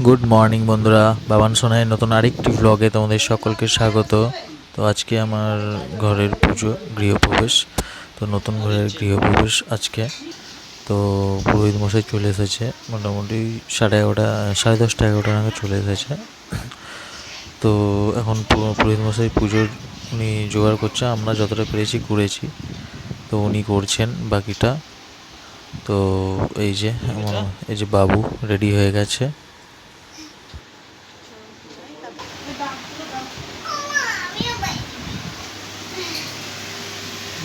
Good morning বন্ধুরা, বাবান সোনায় নতুন আরেকটি ব্লগে তোমাদের সকলকে স্বাগত। তো আজকে আমার ঘরের পুজো, গৃহপ্রবেশ। তো নতুন ঘরের গৃহপ্রবেশ আজকে। তো পুরোহিত মশাই চলে এসেছে মোটামুটি 11:30 10:30 11টা নাগাদ চলে এসেছে। তো এখন পুরোহিত মশাই পুজোর উনি জোগাড় করছে, আমরা যতটা পেরেছি করেছি, তো উনি করছেন বাকিটা। তো এই যে বাবু রেডি হয়ে গেছে।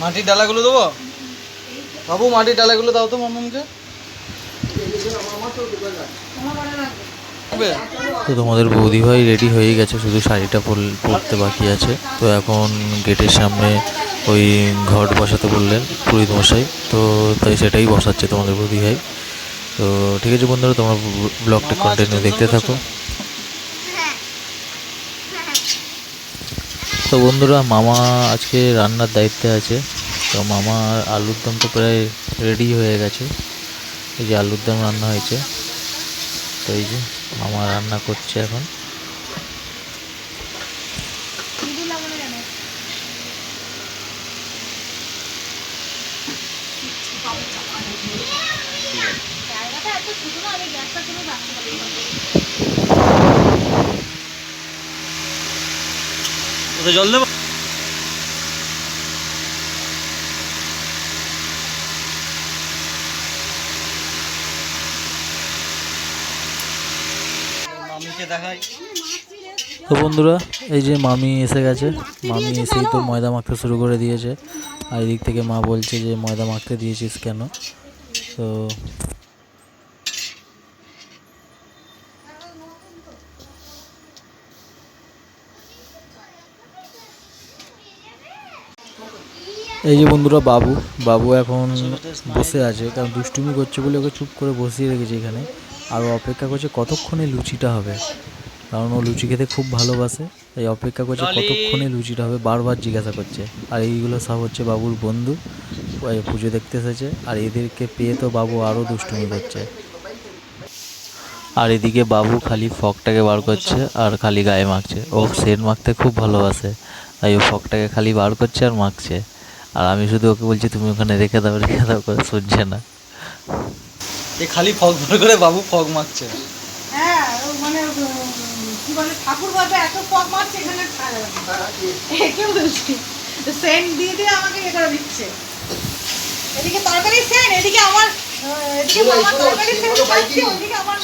মাটির ডালাগুলো দেবো বাবু, মাটির ডালাগুলো দাও তো মামাকে। তো তোমাদের বৌদিভাই রেডি হয়ে গেছে, শুধু শাড়িটা পরতে বাকি আছে। তো এখন গেটের সামনে ওই ঘট বসাতে বললেন পুরোহিত মশাই, তো তাই সেটাই বসাচ্ছে তোমাদের বৌদিভাই। তো ঠিক আছে বন্ধুরা, তোমরা ব্লগটা কন্টিনিউ দেখতে থাকো। তো বন্ধুরা, মামা আজকে রান্নার দায়িত্বে আছে। তো মামার আলুর দম তো প্রায় রেডি হয়ে গেছে। এই যে আলুর দম রান্না হয়েছে। তো এই যে মামা রান্না করছে এখন। জল দেবো। মামিকে দেখাই। তো বন্ধুরা, এই যে মামি এসে গেছে। মামি এসেই তো ময়দা মাখতে শুরু করে দিয়েছে। আর এদিক থেকে মা বলছে যে ময়দা মাখতে দিয়েছিস কেন। তো এই যে বন্ধুরা, বাবু এখন বসে আছে, কারণ দুষ্টুমি করছে বলে ওকে চুপ করে বসিয়ে রেখেছে এখানে। আর ও অপেক্ষা করছে কতক্ষণে লুচিটা হবে, কারণ ও লুচি খেতে খুব ভালোবাসে। তাই অপেক্ষা করছে কতক্ষণে লুচিটা হবে, বারবার জিজ্ঞাসা করছে। আর এইগুলো সব হচ্ছে বাবুর বন্ধু, পুজো দেখতে এসেছে। আর এদেরকে পেয়ে তো বাবু আরও দুষ্টুমি করছে। আর এদিকে বাবু খালি ফকটাকে বার করছে আর খালি গায়ে মাখছে। ও সেন্ট মাখতে খুব ভালোবাসে, তাই ও ফকটাকে খালি বার করছে আর মাখছে। আর আমি শুধু ওকে বলছি তুমি ওখানে রেখে দাও করে, শুনছে না। এ খালি ফগ ভরে করে বাবু ফগ মাখছে। হ্যাঁ, মানে কি বলে, ঠাকুর বাবা এত ফগ মারছে এখানে একে বলছি সেন্ট দিয়ে দিয়ে আমাকে ইয়ে করে দিচ্ছে। এদিকে তরকারি সেন্ট, এদিকে আমার এদিকে মামা তরকারি সেন্ট খাচ্ছে, ওদিকে আমার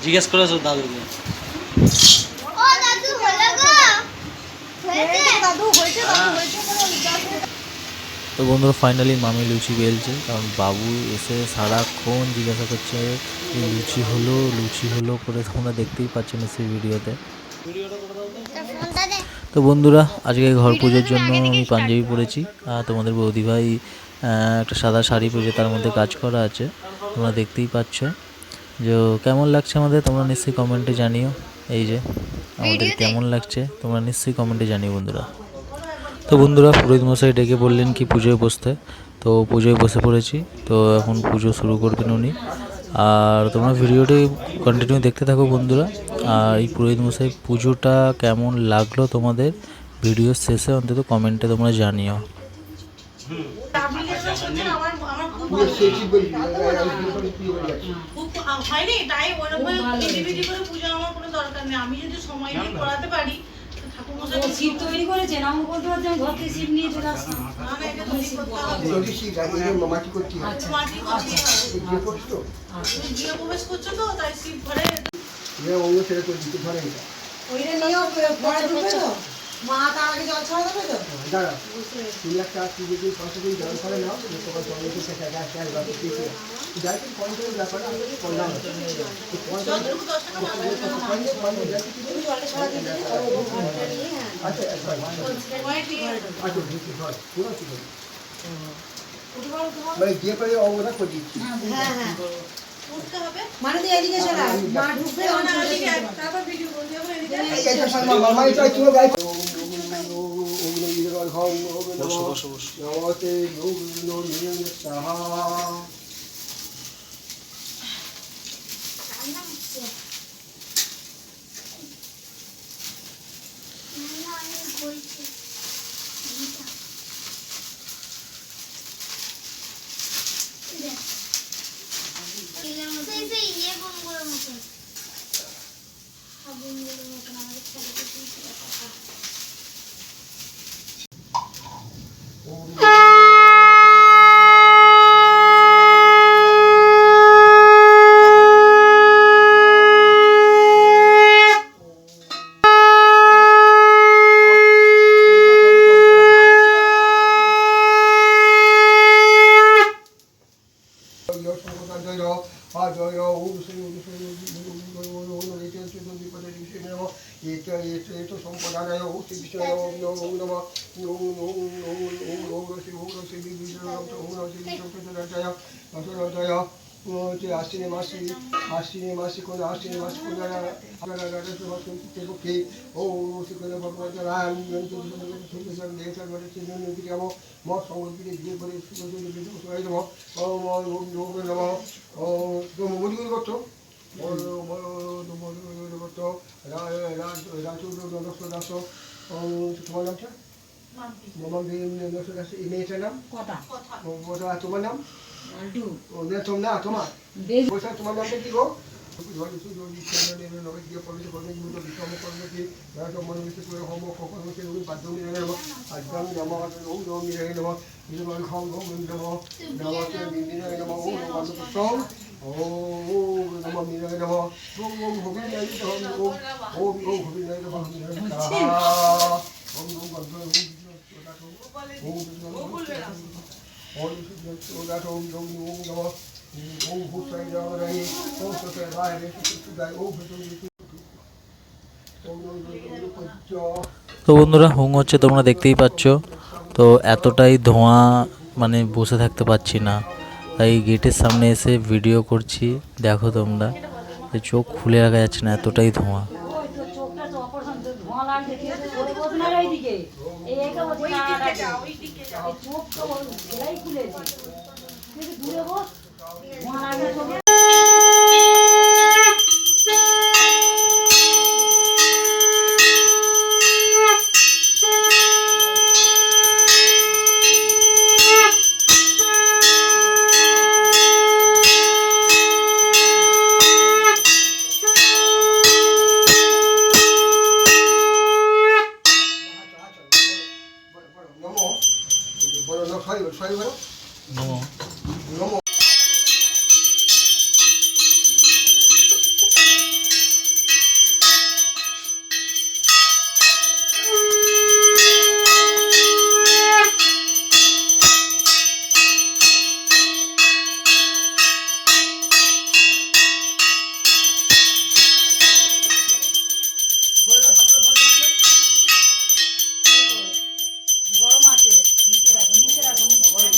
জিজ্ঞেস করেছো দাদুকে? তো বন্ধুরা, ফাইনালি মামি লুচি বেলছে, কারণ বাবু এসে সারাক্ষণ জিজ্ঞাসা করছে এই লুচি হলো করে। তোমরা দেখতেই পাচ্ছেন সেই ভিডিওতে। তো বন্ধুরা, আজকে ঘর পুজোর জন্য আমি পাঞ্জাবি পরেছি। আর তোমাদের বৌদিভাই একটা সাদা শাড়ি পরেছে, তার মধ্যে কাজ করা আছে, তোমরা দেখতেই পাচ্ছ। যে কেমন লাগছে আমাদের, তোমরা নিশ্চয়ই কমেন্টে জানিও। এই যে আমাদের কেমন লাগছে তোমরা নিশ্চয়ই কমেন্টে জানিও বন্ধুরা। তো বন্ধুরা, পুরোহিত মশাই ডেকে বললেন কি পুজোয় বসতে, তো পুজোয় বসে পড়েছি। তো এখন পুজো শুরু করবেন উনি। আর তোমরা ভিডিওটি কন্টিনিউ দেখতে থাকো বন্ধুরা। আর এই পুরোহিত মশাই পুজোটা কেমন লাগলো তোমাদের, ভিডিওর শেষে অন্তত কমেন্টে তোমরা জানিও। হয়নি তাই ওরকম ইন্ডিভিজুয়াল করে পূজা আমার কোনো দরকার নেই। আমি যদি সময় নিয়ে করাতে পারি, ঠাকুর মশাই শীত তৈরি করেছেন, আমি বলতে পারছি ঘর থেকে শীত নিয়ে চলে আসলাম। না না, এটা তৈরি করতে হবে। মাটি করতে হবে। গৃহ প্রবেশ করছো তো, তাই শীত ঘরে ওইটা নিয়েও পরে ঢুকবে তো। মা তার আগে জল ছড়া দেবে তো। মানে যে করে অবস্থা করে দিচ্ছি। হ্যাঁ হ্যাঁ, উঠতে হবে। মানে তুই এদিকে চলে আয়, মা ঢুকবে না ওদিকে তারপর ভিডিও করতে হবে। এদিকে মামা এটা চলে যায়। ঘং বসো বসো বসো। নমতে নো নিয়ম সাহা। আশ্বিনী মাসি আশ্বিনী মাসি কোন আশ্বিনী মাসি কোন ও শিখরে ভগবত রাম মত সংগঠিত দিয়ে করে মজুরি করতো তোমার নামটা মেয়েটার নাম তোমার নাম তোমার তোমার তোমার নামটা কি গো তো বন্ধুরা হুং হচ্ছে তোমরা দেখতেই পাচ্ছ। তো এতটাই ধোঁয়া মানে বসে থাকতে পারছি না, তাই গেটের সামনে এসে ভিডিও করছি। দেখো তোমরা, চোখ খুলে রাখা যাচ্ছে না, এতটাই ধোঁয়া। ওই তো চোখটা তো অপারেশন ধোঁয়া লাগছে, ধরে বসে না এইদিকে এইটা বসে না এই চোখ তো সেলাই খুলেছে, তুই দূরে বস, ধোঁয়া লাগছে চোখে। গরম আছে, নিচে রাখো, নিচে রাখো, নিচে রাখো।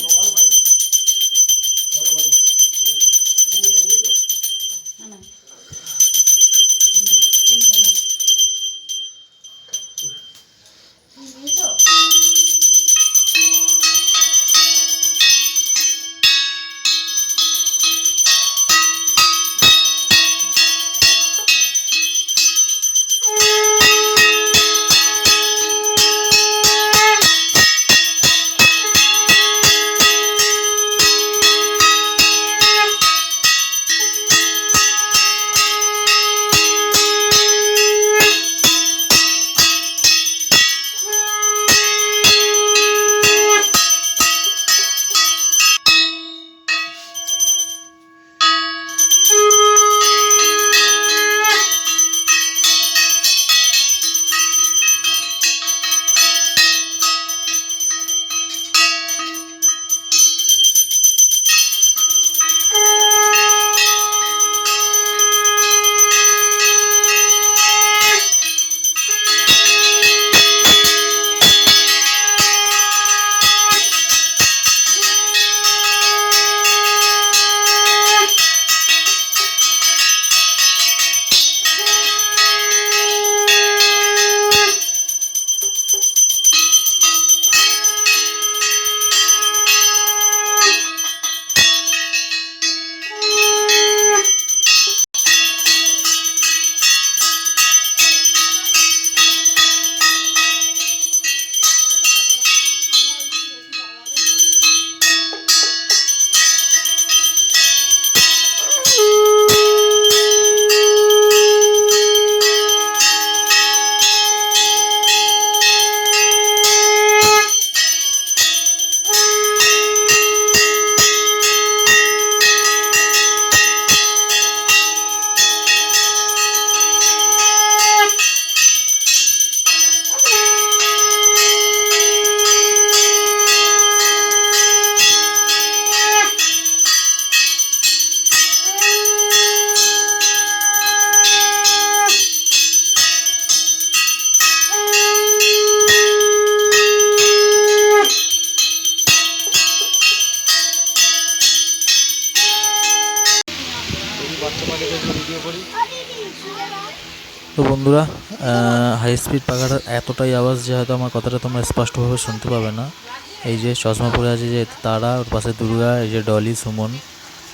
বন্ধুরা, হাই স্পিড পাখাটার এতটাই আওয়াজ যে হয়তো আমার কথাটা তোমরা স্পষ্টভাবে শুনতে পাবে না। এই যে চশমা পরে আছে যে তারা, ওর পাশে দুর্গা, এই যে ডলি, সুমন,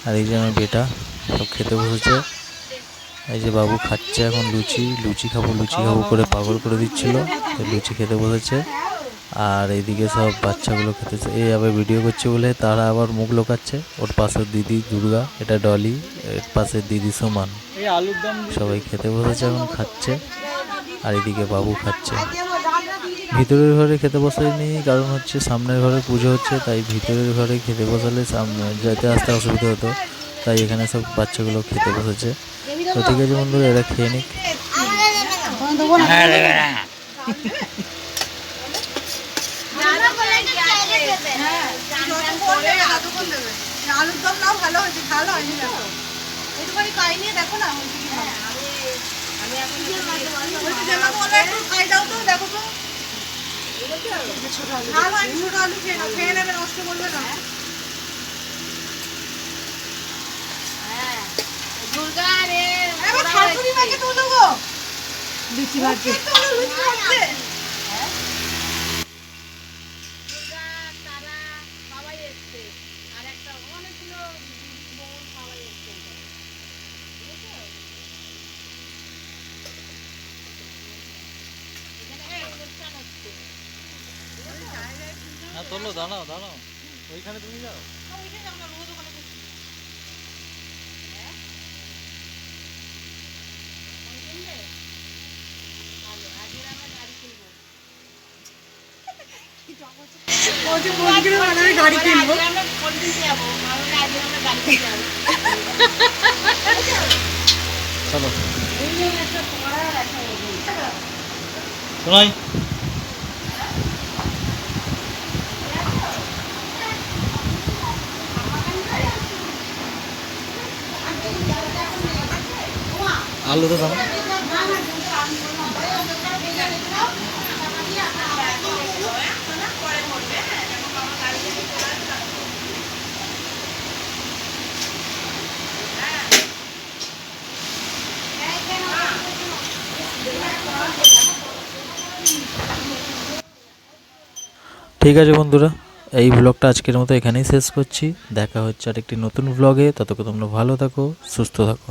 আর এই যে আমার বেটা সব খেতে বসেছে। এই যে বাবু খাচ্ছে এখন লুচি খাবো করে পাগল করে দিচ্ছিল, তো লুচি খেতে বসেছে। আর এইদিকে সব বাচ্চাগুলো খেতেছে, এই আবার ভিডিও করছে বলে তারা আবার মুখ লোকাচ্ছে। ওর পাশে দিদি দুর্গা, এটা ডলি, এর পাশে দিদি সুমন, সবাই খেতে বসেছে এখন খাচ্ছে। আর এদিকে বাবু খাচ্ছে। ভিতরের ঘরে খেতে বসায়নি, কারণ হচ্ছে সামনের ঘরে পুজো হচ্ছে, তাই ভিতরের ঘরে খেতে বসালে সামনে যেতে আসতে অসুবিধা হতো, তাই এখানে সব বাচ্চাগুলো খেতে বসেছে। তো ঠিক আছে বন্ধুরা, এরা খেয়ে নিক। আলুর দম নাও, ভালো হয়েছে, ভালো হয়নি দেখো, একটুখানি খাই নিয়ে দেখো না হয়েছে কি না। একটু খাই দাও তো, দেখো তো ভালো হয়নি। ছোট আলু খেয়ে নেবে, নষ্ট করবে না। এবার শাশুড়ি মাকে তুলো গো, লুচি ভাজছে। তোলো, দাঁড়াও দাঁড়াও, ওইখানে তুমি যাও। গাড়ি কিনবো, চলো শোনাই। আলু তো দাও। ঠিক আছে বন্ধুরা, এই ব্লগটা আজকের মতো এখানেই শেষ করছি। দেখা হচ্ছে আরেকটি নতুন ব্লগে। ততক্ষণ তোমরা ভালো থাকো, সুস্থ থাকো।